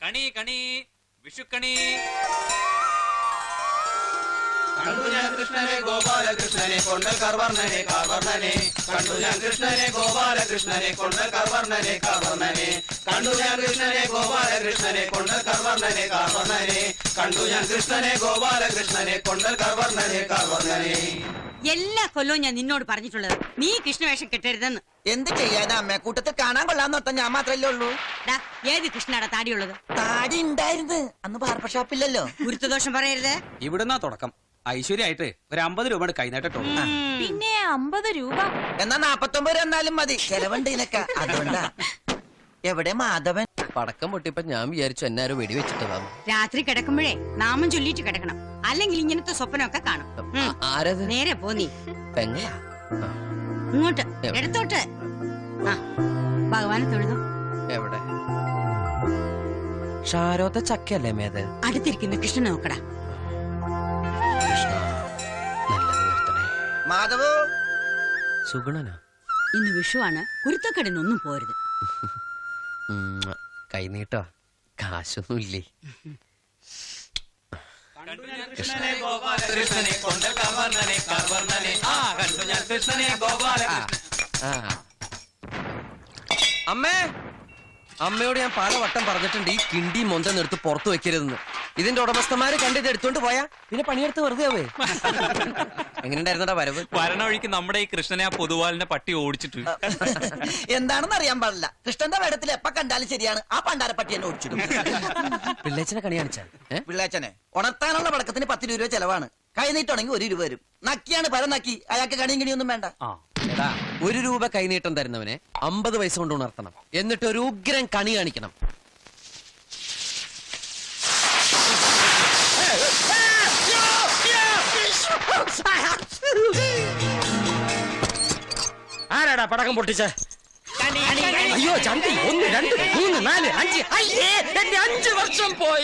കണി കണി വിഷുക്കണി. കണ്ടു ഞാൻ കൃഷ്ണനെ ഗോപാലകൃഷ്ണനെ കൊണ്ടൽ കർവർണനെ കാർവർണനെ. കണ്ടു ഞാൻ കൃഷ്ണനെ ഗോപാലകൃഷ്ണനെ കൊണ്ടൽ കർവർണനെ കാർവർണനെ. കണ്ടു ഞാൻ കൃഷ്ണനെ ഗോപാലകൃഷ്ണനെ കൊണ്ടൽ കർവർണനെ കാർവർണനെ. കണ്ടു ഞാൻ കൃഷ്ണനെ ഗോപാലകൃഷ്ണനെ കൊണ്ടൽ കർവർണനെ കാർവർണനെ. എല്ലാ കൊല്ലവും ഞാൻ നിന്നോട് പറഞ്ഞിട്ടുള്ളത് നീ കൃഷ്ണവേഷം കെട്ടരുതെന്ന്. എന്ത് ചെയ്യാനാ അമ്മ, കൂട്ടത്തിൽ കാണാൻ കൊള്ളാന്നോട്ട ഞാൻ മാത്രല്ലേ ഉള്ളൂ. ഏത് കൃഷ്ണയുടെ താടിയുള്ളത്? താടി ഉണ്ടായിരുന്നു, അന്ന് ബാർബർ ഷോപ്പില്ലല്ലോ. ഗുരുത്വദോഷം പറയരുത്. ഇവിടുന്നാ തുടക്കം. ഐശ്വര്യായിട്ട് ഒരു 50 രൂപ കൈനീട്ടോ. പിന്നെ 50 രൂപ എന്നാ 49 എന്നാലും മതി, ചെലവുണ്ട് ഇതിനൊക്കെ. അതുകൊണ്ടാ. എവിടെ മാധവൻ? പടക്കം പൊട്ടിയപ്പോ ഞാൻ വിചാരിച്ചു എന്നാരും വെടിവെച്ചിട്ടതാണ്. രാത്രി കിടക്കുമ്പോഴേ നാമം ചൊല്ലിട്ട് കിടക്കണം, അല്ലെങ്കിൽ ഇങ്ങനത്തെ സ്വപ്നമൊക്കെ കാണും. ആരത്? നേരെ പോന്നീ പെങ്ങളാ? ഇങ്ങോട്ട് എടുത്തോട്ട്. ആ ഭഗവാനെ തൊഴുതു. എവിടെ? ഷാരോത്തെ ചക്കയല്ലേ മേത്? അടുത്തിരിക്കുന്ന കൃഷ്ണനെ നോക്കടാ. നല്ലത് വരുത്തണേ. മാധവോ, സുഗുണനാ? ഇന്ന് വിഷുവാണ്, കുരുത്തക്കടനൊന്നും പോരുത്. കൈനീട്ടോ, കാശൊന്നും ഇല്ലേ? കൃഷ്ണനെ ഗോപാലകൃഷ്ണനെ കൊണ്ടൽ കർവർണനെ കാർവർണനെ. ആ കണ്ടു ഞാൻ കൃഷ്ണനെ ഗോപാലകൃഷ്ണനെ. അമ്മേ, അമ്മയോട് ഞാൻ പലവട്ടം പറഞ്ഞിട്ടുണ്ട് ഈ കിണ്ടി മൊന്തം എടുത്ത് പുറത്തു വെക്കരുതെന്ന്. ഇതിന്റെ ഉടമസ്ഥന്മാര് കണ്ടിത് എടുത്തോണ്ട് പോയാ പിന്നെ പണിയെടുത്ത് വെറുതെ ആവേ. എങ്ങനെയുണ്ടായിരുന്നടാ വരവ്? വരണ വഴിക്ക് നമ്മുടെ ഈ കൃഷ്ണനെ ആ പൊതുവാലിന്റെ പട്ടി ഓടിച്ചിട്ട്. എന്താണെന്ന് അറിയാൻ പാടില്ല. കൃഷ്ണന്റെ വേടത്തിൽ എപ്പ കണ്ടാലും ശരിയാണ്, ആ പണ്ടാരപ്പട്ടി എന്നെ ഓടിച്ചിടും. പിള്ളേച്ചനെ കണി കാണിച്ചാ? പിള്ളേച്ചനെ ഉണർത്താനുള്ള പടക്കത്തിന് 10 രൂപ ചെലവാണ്. കൈനീട്ടുണ്ടെങ്കിൽ 1 രൂപ വരും. നക്കിയാണ് പരം നക്കി, അയാൾക്ക് കണിയും കിണിയൊന്നും വേണ്ട. എടാ, 1 രൂപ കൈനീട്ടം തരുന്നവനെ 50 പൈസ കൊണ്ട് ഉണർത്തണം, എന്നിട്ട് ഒരു ഉഗ്രൻ കണി കാണിക്കണം. ആരാടാ പടക്കം പൊട്ടിച്ചേ? അയ്യോ ചന്തി, 1 2 3 4 5. അയ്യേ, എന്റെ 5 വർഷം പോയി.